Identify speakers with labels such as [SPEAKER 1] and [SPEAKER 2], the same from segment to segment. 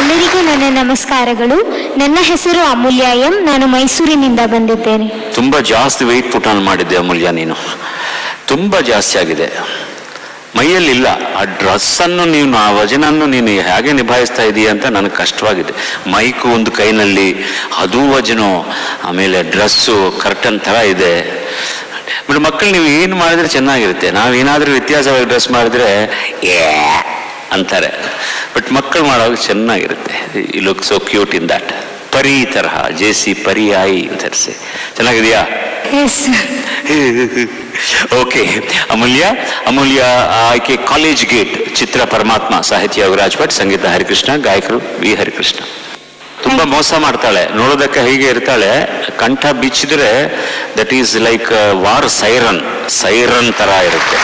[SPEAKER 1] ಎಲ್ಲರಿಗೂ ನನ್ನ ನಮಸ್ಕಾರಗಳು. ನನ್ನ ಹೆಸರು ಅಮೂಲ್ಯ ಎಂ. ನಾನು ಮೈಸೂರಿನಿಂದ ಬಂದಿದ್ದೇನೆ.
[SPEAKER 2] ತುಂಬಾ ಜಾಸ್ತಿ ವೆಯ್ಟ್ ಪುಟ್ ಆನ್ ಮಾಡಿದ್ದೆ ಅಮೂಲ್ಯ, ನೀನು ತುಂಬಾ ಜಾಸ್ತಿ ಆಗಿದೆ, ಮೈಯಲ್ಲಿಲ್ಲ. ಆ ಡ್ರೆಸ್ಸನ್ನು ನೀನು, ಆ ವಜನನ್ನು ನೀನು ಹೇಗೆ ನಿಭಾಯಿಸ್ತಾ ಇದೀಯ ಅಂತ ನನಗೆ ಕಷ್ಟವಾಗಿದೆ. ಮೈಕು ಒಂದು ಕೈನಲ್ಲಿ, ಅದು ವಜನು, ಆಮೇಲೆ ಡ್ರೆಸ್ಸು ಕರ್ಟನ್ ಥರ ಇದೆ. ಬಟ್ ಮಕ್ಕಳು ನೀವು ಏನು ಮಾಡಿದ್ರೆ ಚೆನ್ನಾಗಿರುತ್ತೆ. ನಾವೇನಾದರೂ ವ್ಯತ್ಯಾಸವಾಗಿ ಡ್ರೆಸ್ ಮಾಡಿದ್ರೆ ಅಂತಾರೆ, ಬಟ್ ಮಕ್ಕಳು ಮಾಡೋವಾಗ ಚೆನ್ನಾಗಿರುತ್ತೆ. You look so cute in that. ಪರಿ ತರಹ, ಜೇಸಿ ಪರಿ ಆಯಿ ತರಿಸಿ ಚೆನ್ನಾಗಿದೆಯಾ? ಓಕೆ ಅಮೂಲ್ಯ ಆಯ್ಕೆ ಕಾಲೇಜ್ ಗೇಟ್, ಚಿತ್ರ ಪರಮಾತ್ಮ, ಸಾಹಿತ್ಯ ಯೋಗರಾಜ್ ಭಟ್, ಸಂಗೀತ ಹರಿಕೃಷ್ಣ, ಗಾಯಕರು ವಿ ಹರಿಕೃಷ್ಣ. ತುಂಬಾ ಮೋಸ ಮಾಡ್ತಾಳೆ, ನೋಡೋದಕ್ಕೆ ಹೀಗೆ ಇರ್ತಾಳೆ, ಕಂಠ ಬಿಚ್ಚಿದ್ರೆ that is like war siren ತರ ಇರುತ್ತೆ.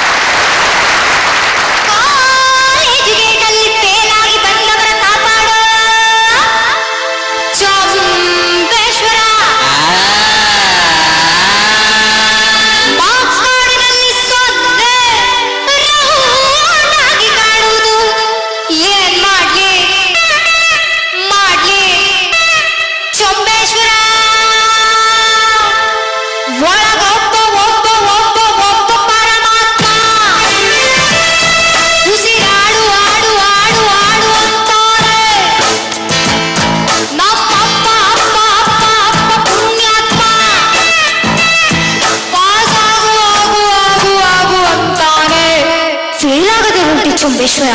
[SPEAKER 1] ಚೊಂಬೇಶ್ವರ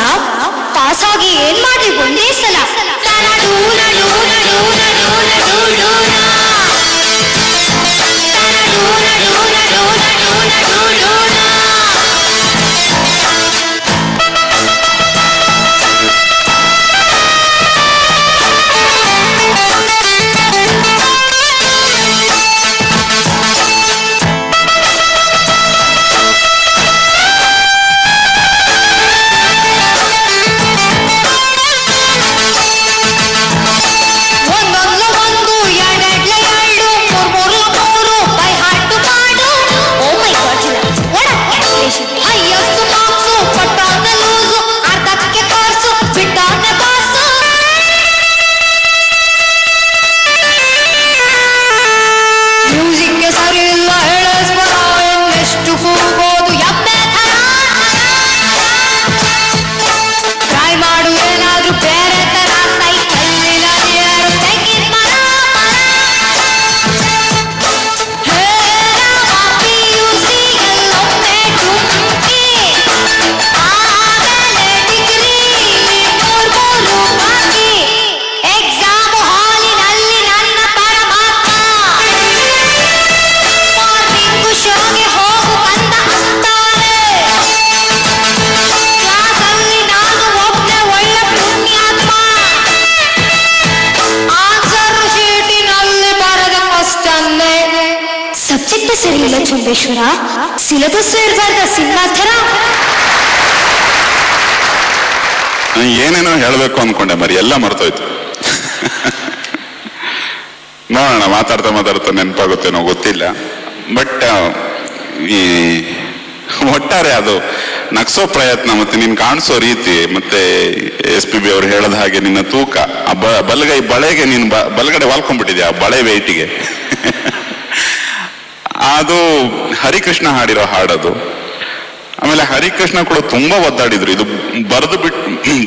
[SPEAKER 1] ಪಾಸ್ ಆಗಿ ಏನ್ ಮಾಡಿ ಒಂದೇ ಸಲ ಸರಿ ಇಲ್ಲ ಚೊಂಬೇಶ್ವರ, ಸಿಲೆಬಸ್ ಇರಬಾರ್ದ ಸಿನಿಮಾ ಥರ.
[SPEAKER 3] ಏನೇನೋ ಹೇಳಬೇಕು ಅನ್ಕೊಂಡೆ ಮರಿ, ಎಲ್ಲ ಮರ್ತೋಯ್ತು. ನೋಡೋಣ, ಮಾತಾಡ್ತಾ ನೆನಪಾಗುತ್ತೇನೋ ಗೊತ್ತಿಲ್ಲ. ಬಟ್ ಈ ಒಟ್ಟಾರೆ ಅದು ನಗ್ಸೋ ಪ್ರಯತ್ನ, ಮತ್ತೆ ನೀನ್ ಕಾಣಿಸೋ ರೀತಿ, ಮತ್ತೆ SPB ಅವ್ರು ಹೇಳದ ಹಾಗೆ ನಿನ್ನ ತೂಕ, ಬಲಗೈ ಬಳೆಗೆ ನೀನು ಬಲಗಡೆ ವಾಲ್ಕೊಂಡ್ಬಿಟ್ಟಿದ್ಯಾ, ಆ ಬಳೆ ವೆಯ್ಟಿಗೆ. ಅದು ಹರಿಕೃಷ್ಣ ಹಾಡಿರೋ ಹಾಡದು. ಆಮೇಲೆ ಹರಿಕೃಷ್ಣ ಕೂಡ ತುಂಬಾ ಒದ್ದಾಡಿದ್ರು. ಇದು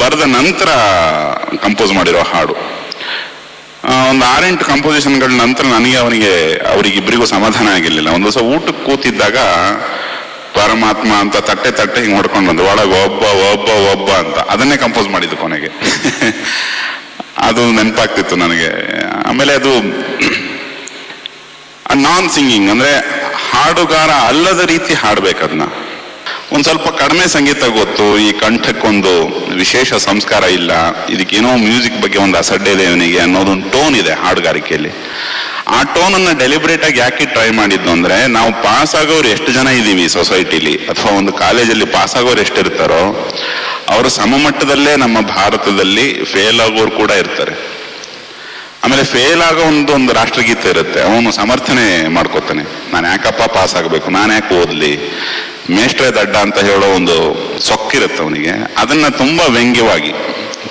[SPEAKER 3] ಬರೆದ ನಂತರ ಕಂಪೋಸ್ ಮಾಡಿರೋ ಹಾಡು. ಒಂದು 6-8 ಕಂಪೋಸಿಷನ್ಗಳ ನಂತರ ಅವರಿಗಿಬ್ಬರಿಗೂ ಸಮಾಧಾನ ಆಗಿರ್ಲಿಲ್ಲ. ಒಂದ್ ದಿವಸ ಊಟಕ್ಕೆ ಕೂತಿದ್ದಾಗ ಪರಮಾತ್ಮ ಅಂತ ತಟ್ಟೆ ಹಿಂಗ್ ಹೊಡ್ಕೊಂಡು ಬಂದು ಒಳಗೆ ಒಬ್ಬ ಅಂತ ಅದನ್ನೇ ಕಂಪೋಸ್ ಮಾಡಿದ್ದು ಕೊನೆಗೆ. ಅದು ನೆನಪಾಗ್ತಿತ್ತು ನನಗೆ. ಆಮೇಲೆ ಅದು ನಾನ್ ಸಿಂಗಿಂಗ್ ಅಂದ್ರೆ ಹಾಡುಗಾರ ಅಲ್ಲದ ರೀತಿ ಹಾಡ್ಬೇಕದನ್ನ. ಒಂದ್ ಸ್ವಲ್ಪ ಕಡಿಮೆ ಸಂಗೀತ ಗೊತ್ತು, ಈ ಕಂಠಕ್ಕೊಂದು ವಿಶೇಷ ಸಂಸ್ಕಾರ ಇಲ್ಲ, ಇದಕ್ಕೇನೋ ಮ್ಯೂಸಿಕ್ ಬಗ್ಗೆ ಒಂದು ಅಸಡ್ಡೆ ಇದೆ ಇವನಿಗೆ ಅನ್ನೋದೊಂದು ಟೋನ್ ಇದೆ ಹಾಡುಗಾರಿಕೆಯಲ್ಲಿ. ಆ ಟೋನನ್ನ ಡೆಲಿಬ್ರೇಟ್ ಆಗಿ ಯಾಕೆ ಟ್ರೈ ಮಾಡಿದ್ದು ಅಂದ್ರೆ, ನಾವು ಪಾಸ್ ಆಗೋರು ಎಷ್ಟು ಜನ ಇದೀವಿ ಸೊಸೈಟಿಲಿ, ಅಥವಾ ಒಂದು ಕಾಲೇಜಲ್ಲಿ ಪಾಸ್ ಆಗೋರು ಎಷ್ಟಿರ್ತಾರೋ ಅವರು ಸಮಮಟ್ಟದಲ್ಲೇ ನಮ್ಮ ಭಾರತದಲ್ಲಿ ಫೇಲ್ ಆಗೋರು ಕೂಡ ಇರ್ತಾರೆ. ಆಮೇಲೆ ಫೇಲ್ ಆಗೋ ಒಂದು ರಾಷ್ಟ್ರಗೀತೆ ಇರುತ್ತೆ, ಅವನು ಸಮರ್ಥನೆ ಮಾಡ್ಕೋತಾನೆ, ನಾನು ಯಾಕಪ್ಪ ಪಾಸ್ ಆಗಬೇಕು, ನಾನು ಯಾಕೆ ಓದ್ಲಿ, ಮೇಷ್ಟ್ರೆ ದಡ್ಡ ಅಂತ ಹೇಳೋ ಒಂದು ಸೊಕ್ಕಿರುತ್ತೆ ಅವನಿಗೆ. ಅದನ್ನ ತುಂಬಾ ವ್ಯಂಗ್ಯವಾಗಿ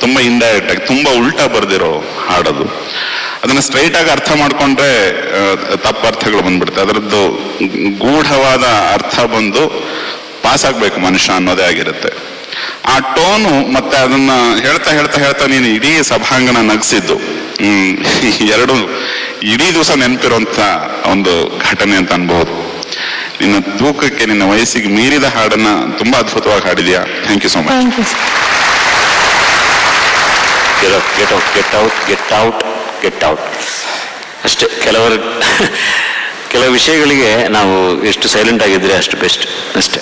[SPEAKER 3] ತುಂಬಾ ಇಂಡೈರೆಕ್ಟ್ ಆಗಿ, ತುಂಬಾ ಉಲ್ಟಾ ಬರ್ದಿರೋ ಹಾಡದು. ಅದನ್ನ ಸ್ಟ್ರೈಟ್ ಆಗಿ ಅರ್ಥ ಮಾಡ್ಕೊಂಡ್ರೆ ತಪ್ಪರ್ಥಗಳು ಬಂದ್ಬಿಡುತ್ತೆ. ಅದರದ್ದು ಗೂಢವಾದ ಅರ್ಥ ಬಂದು ಪಾಸ್ ಆಗ್ಬೇಕು ಮನುಷ್ಯ ಅನ್ನೋದೇ ಆಗಿರುತ್ತೆ. ಆ ಟೋನು ಮತ್ತೆ ಅದನ್ನ ಹೇಳ್ತಾ ಹೇಳ್ತಾ ಹೇಳ್ತಾ ನೀನು ಇಡೀ ಸಭಾಂಗಣ ನಗಿಸಿದ್ದು ಎರಡು ಇಡೀ ದಿವಸ ನೆನಪಿರುವಂತ ಒಂದು ಘಟನೆ ಅಂತ ಅನ್ಬಹುದು. ನಿನ್ನ ತೂಕಕ್ಕೆ, ನಿನ್ನ ವಯಸ್ಸಿಗೆ ಮೀರಿದ ಹಾಡನ್ನ ತುಂಬಾ ಅದ್ಭುತವಾಗಿ ಹಾಡಿದ್ಯಾ. Thank you so much.
[SPEAKER 1] Thank you.
[SPEAKER 2] Get out ಅಷ್ಟೇ. ಕೆಲವು ವಿಷಯಗಳಿಗೆ ನಾವು ಎಷ್ಟು ಸೈಲೆಂಟ್ ಆಗಿದ್ರೆ ಅಷ್ಟು ಬೆಸ್ಟ್ ಅಷ್ಟೇ.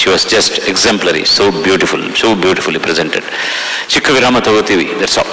[SPEAKER 2] She was just exemplary, so beautifully presented. ಚಿಕ್ಕ ವಿರಾಮ ತಗೋತೀವಿ, ದಟ್ಸ್ ಆಲ್.